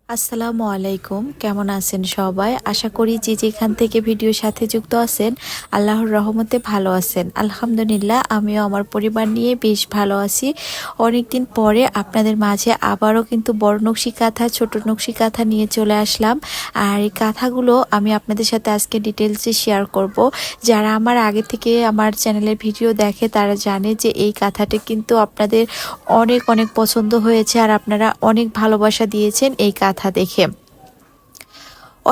আসসালামু আলাইকুম, কেমন আছেন সবাই? আশা করি যে যেখান থেকে ভিডিওর সাথে যুক্ত আছেন আল্লাহর রহমতে ভালো আছেন। আলহামদুলিল্লাহ, আমিও আমার পরিবার নিয়ে বেশ ভালো আছি। অনেকদিন পরে আপনাদের মাঝে আবারও কিন্তু বড় নকশি কাঁথা, ছোট নকশি কাঁথা নিয়ে চলে আসলাম। আর এই কাঁথাগুলো আমি আপনাদের সাথে আজকে ডিটেলসে শেয়ার করব। যারা আমার আগে থেকে আমার চ্যানেলের ভিডিও দেখে তারা জানে যে এই কাঁথাটা কিন্তু আপনাদের অনেক অনেক পছন্দ হয়েছে আর আপনারা অনেক ভালোবাসা দিয়েছেন এই কাঁথা দেখে।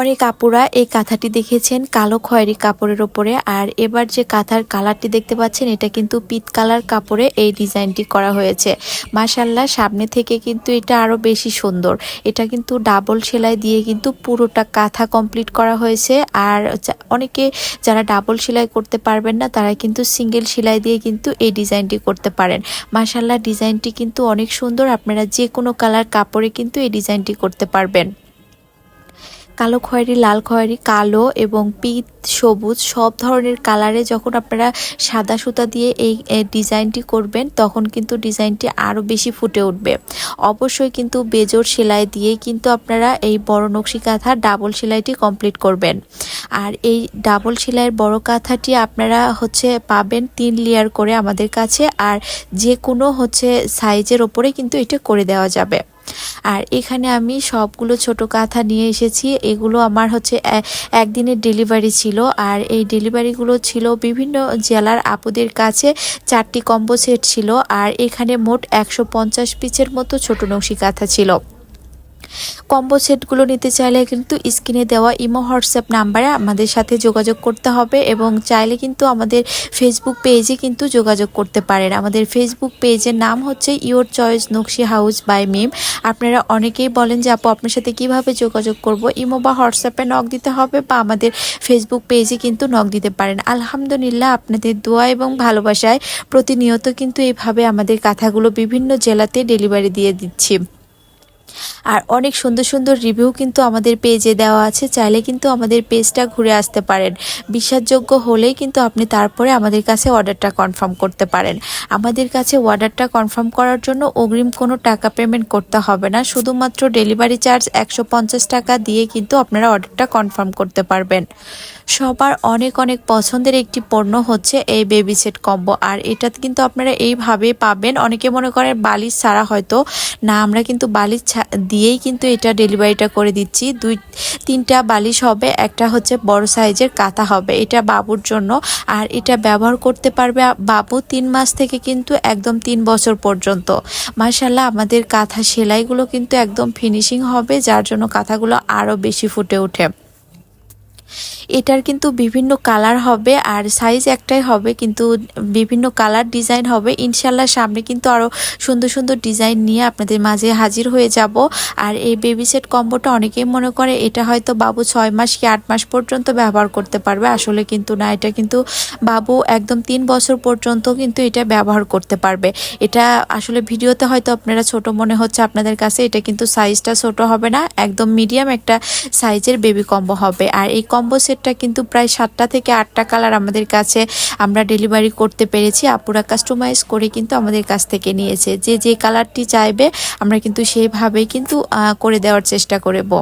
অনেক আপুরা এই কাঁথাটি দেখেছেন কালো খয়েরি কাপড়ের ওপরে, আর এবার যে কাঁথার কালারটি দেখতে পাচ্ছেন এটা কিন্তু পিত কালার কাপড়ে এই ডিজাইনটি করা হয়েছে। মাশাআল্লাহ, সামনে থেকে কিন্তু এটা আরো বেশি সুন্দর। এটা কিন্তু ডাবল সেলাই দিয়ে কিন্তু পুরোটা কাঁথা কমপ্লিট করা হয়েছে। আর অনেকে যারা ডাবল সেলাই করতে পারবেন না তারা কিন্তু সিঙ্গেল সেলাই দিয়ে কিন্তু এই ডিজাইনটি করতে পারেন। মাশাআল্লাহ, ডিজাইনটি কিন্তু অনেক সুন্দর। আপনারা যে কোনো কালার কাপড়ে কিন্তু এই ডিজাইনটি করতে পারবেন। কালো খয়েরি, লাল খয়েরি, কালো এবং পিত, সবুজ সব ধরনের কালারে যখন আপনারা সাদা সুতা দিয়ে এই ডিজাইনটি করবেন তখন কিন্তু ডিজাইনটি আরও বেশি ফুটে উঠবে। অবশ্যই কিন্তু বেজোড় সেলাই দিয়ে কিন্তু আপনারা এই বড় নকশি কাঁথা ডাবল সেলাইটি কমপ্লিট করবেন। আর এই ডাবল সেলাইয়ের বড় কাঁথাটি আপনারা পাবেন 3 লেয়ার করে আমাদের কাছে, আর যে কোনো সাইজের ওপরে কিন্তু এটা করে দেওয়া যাবে। আর এখানে আমি সবগুলো ছোট কাঁথা নিয়ে এসেছি। এগুলো আমার একদিনের ডেলিভারি ছিল, আর এই ডেলিভারিগুলো ছিল বিভিন্ন জেলার আপুদের কাছে। 4টি কম্বো সেট ছিল, আর এখানে মোট 150 পিসের মতো ছোট নকশি কাঁথা ছিল। কম্বো সেটগুলো নিতে চাইলে কিন্তু স্ক্রিনে দেওয়া ইমো হোয়াটসঅ্যাপ নাম্বারে আমাদের সাথে যোগাযোগ করতে হবে, এবং চাইলে কিন্তু আমাদের ফেসবুক পেজে কিন্তু যোগাযোগ করতে পারেন। আমাদের ফেসবুক পেজের নাম হচ্ছে ইওর চয়েস নকশি হাউস বাই মিম। আপনারা অনেকেই বলেন যে আপু আপনার সাথে কিভাবে যোগাযোগ করব, ইমো বা হোয়াটসঅ্যাপে নক দিতে হবে বা আমাদের ফেসবুক পেজে কিন্তু নক দিতে পারেন। আলহামদুলিল্লাহ, আপনাদের দোয়া এবং ভালোবাসায় প্রতিনিয়ত কিন্তু এইভাবে আমাদের কাঁথাগুলো বিভিন্ন জেলাতে ডেলিভারি দিয়ে দিচ্ছি। আর অনেক সুন্দর সুন্দর রিভিউ কিন্তু আমাদের পেজে দেওয়া আছে, চাইলে কিন্তু আমাদের পেজটা ঘুরে আসতে পারেন। বিশ্বাসযোগ্য হলেই কিন্তু আপনি তারপরে আমাদের কাছে অর্ডারটা কনফার্ম করতে পারেন। আমাদের কাছে অর্ডারটা কনফার্ম করার জন্য অগ্রিম কোনো টাকা পেমেন্ট করতে হবে না, শুধুমাত্র ডেলিভারি চার্জ 150 টাকা দিয়ে কিন্তু আপনারা অর্ডারটা কনফার্ম করতে পারবেন। সবার অনেক অনেক পছন্দের একটি পণ্য হচ্ছে এই বেবি সেট কম্বো, আর এটা কিন্তু আপনারা এইভাবে পাবেন। অনেকে মনে করেন বালিশ ছাড়া, হয়তো না, আমরা কিন্তু বালিশ দিয়েই কিন্তু এটা ডেলিভারিটা করে দিচ্ছি। 2-3টা বালিশ হবে, একটা বড় সাইজের কাঁথা হবে, এটা বাবুর জন্য। আর এটা ব্যবহার করতে পারবে বাবু 3 মাস থেকে কিন্তু একদম 3 বছর পর্যন্ত। মাশাআল্লাহ, আমাদের কাঁথা সেলাইগুলো কিন্তু একদম ফিনিশিং হবে, যার জন্য কাঁথাগুলো আরও বেশি ফুটে ওঠে। এটার কিন্তু বিভিন্ন কালার হবে, আর সাইজ একটাই হবে, কিন্তু বিভিন্ন কালার ডিজাইন হবে। ইনশাল্লাহ সামনে কিন্তু আরও সুন্দর সুন্দর ডিজাইন নিয়ে আপনাদের মাঝে হাজির হয়ে যাব। আর এই বেবি সেট কম্বোটা অনেকেই মনে করে এটা হয়তো বাবু 6 মাস কি 8 মাস পর্যন্ত ব্যবহার করতে পারবে, আসলে কিন্তু না, এটা কিন্তু বাবু একদম 3 বছর পর্যন্ত কিন্তু এটা ব্যবহার করতে পারবে। এটা আসলে ভিডিওতে হয়তো আপনারা ছোট মনে হচ্ছে আপনাদের কাছে, এটা কিন্তু সাইজটা ছোট হবে না, একদম মিডিয়াম একটা সাইজের বেবি কম্বো হবে। আর এই কম্বো সেটটা কিন্তু প্রায় 7টা থেকে 8টা কালার আমাদের কাছে আমরা ডেলিভারি করতে পেরেছি। আপুরা কাস্টমাইজ করে কিন্তু আমাদের কাছ থেকে নিয়েছে, যে যে কালারটি চাইবে আমরা কিন্তু সেইভাবেই কিন্তু করে দেওয়ার চেষ্টা করব।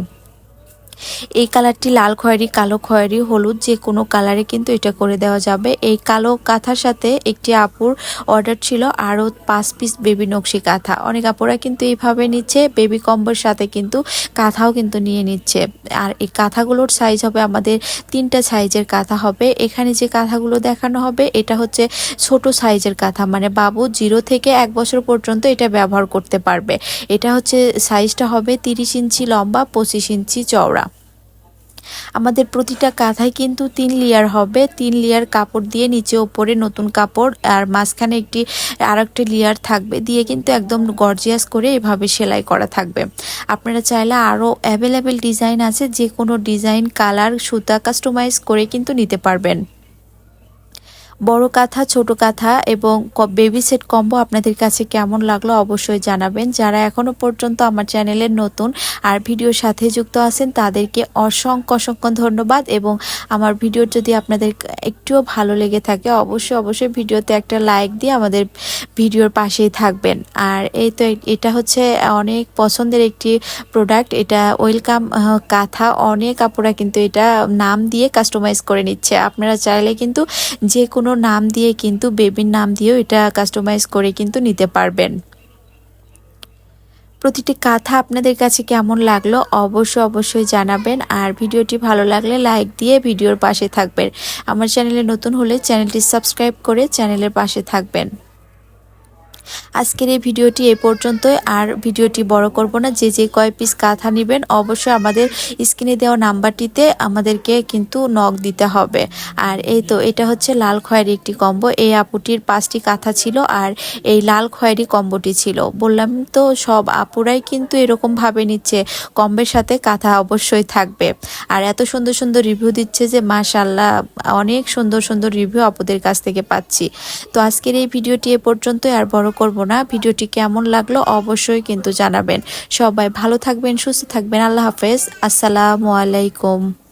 এই কালারটি লাল খয়েরি, কালো খয়েরি, হলুদ যে কোনো কালারে কিন্তু এটা করে দেওয়া যাবে। এই কালো কাঁথার সাথে একটি আপুর অর্ডার ছিল আরও 5 পিস বেবি নকশি কাঁথা। অনেক আপুরা কিন্তু এইভাবে নিচ্ছে, বেবি কম্বোর সাথে কিন্তু কাঁথাও কিন্তু নিয়ে নিচ্ছে। আর এই কাঁথাগুলোর সাইজ হবে আমাদের 3টা সাইজের কাঁথা হবে। এখানে যে কাঁথাগুলো দেখানো হবে এটা ছোট সাইজের কাঁথা, মানে বাবু 0 থেকে 1 বছর পর্যন্ত এটা ব্যবহার করতে পারবে। এটা সাইজটা হবে 30 ইঞ্চি লম্বা, 25 ইঞ্চি চওড়া। আমাদের প্রতিটা কাঁথায় কিন্তু 3 লেয়ার হবে। 3 লেয়ার কাপড় দিয়ে নিচে উপরে নতুন কাপড়, আর মাঝখানে আরেকটা লেয়ার থাকবে, দিয়ে কিন্তু একদম গর্জিয়াস করে এভাবে সেলাই করা থাকবে। আপনারা চাইলে আরও অ্যাভেলেবেল ডিজাইন আছে, যে কোনো ডিজাইন, কালার, সুতা কাস্টমাইজ করে কিন্তু নিতে পারবেন। বড় কাঁথা, ছোট কাঁথা এবং বেবি সেট কম্বো আপনাদের কাছে কেমন লাগলো অবশ্যই জানাবেন। যারা এখনো পর্যন্ত আমার চ্যানেলের নতুন আর ভিডিওর সাথে যুক্ত আছেন তাদেরকে অসংখ্য ধন্যবাদ। এবং আমার ভিডিও যদি আপনাদের একটুও ভালো লেগে থাকে অবশ্যই ভিডিওতে একটা লাইক দিয়ে আমাদের ভিডিওর পাশেই থাকবেন। আর এই তো এটা হচ্ছে অনেক পছন্দের একটি প্রোডাক্ট। এটা ওয়েলকাম কাঁথা। অনেক আপুরা কিন্তু এটা নাম দিয়ে কাস্টমাইজ করে নিচ্ছে। আপনারা চাইলে কিন্তু যে কোনো নাম দিয়ে কিন্তু বেবির নাম দিয়েও এটা কাস্টমাইজ করে কিন্তু নিতে পারবেন। প্রতিটি কাঁথা আপনাদের কাছে কেমন লাগলো অবশ্যই জানাবেন। আর ভিডিওটি ভালো লাগলে লাইক দিয়ে ভিডিওর পাশে থাকবেন। আমার চ্যানেলে নতুন হলে চ্যানেলটি সাবস্ক্রাইব করে চ্যানেলের পাশে থাকবেন। আজকের এই ভিডিওটি এই পর্যন্তই। আর ভিডিওটি বড় করব না। যে কয় পিস কাঁথা নেবেন অবশ্যই আমাদের স্ক্রিনে দেওয়া নাম্বারটিতে আমাদেরকে কিন্তু নক দিতে হবে। আর এই তো এটা হচ্ছে লাল খয়েরি একটি কম্বো। এই আপুটির 5টি কাঁথা ছিল আর এই লাল খয়েরি কম্বোটি ছিল। বললাম তো সব আপুরাই কিন্তু এরকম ভাবে নিচ্ছে কম্বের সাথে কাঁথা অবশ্যই থাকবে। আর এত সুন্দর রিভিউ দিচ্ছে যে মাশাআল্লাহ, অনেক সুন্দর রিভিউ আপুদের কাছ থেকে পাচ্ছি। তো আজকের এই ভিডিওটি এ পর্যন্তই, আর বড় করব না। ভিডিওটি কেমন লাগলো অবশ্যই কিন্তু জানাবেন। সবাই ভালো থাকবেন, সুস্থ থাকবেন। আল্লাহ হাফেজ। আসসালামু আলাইকুম।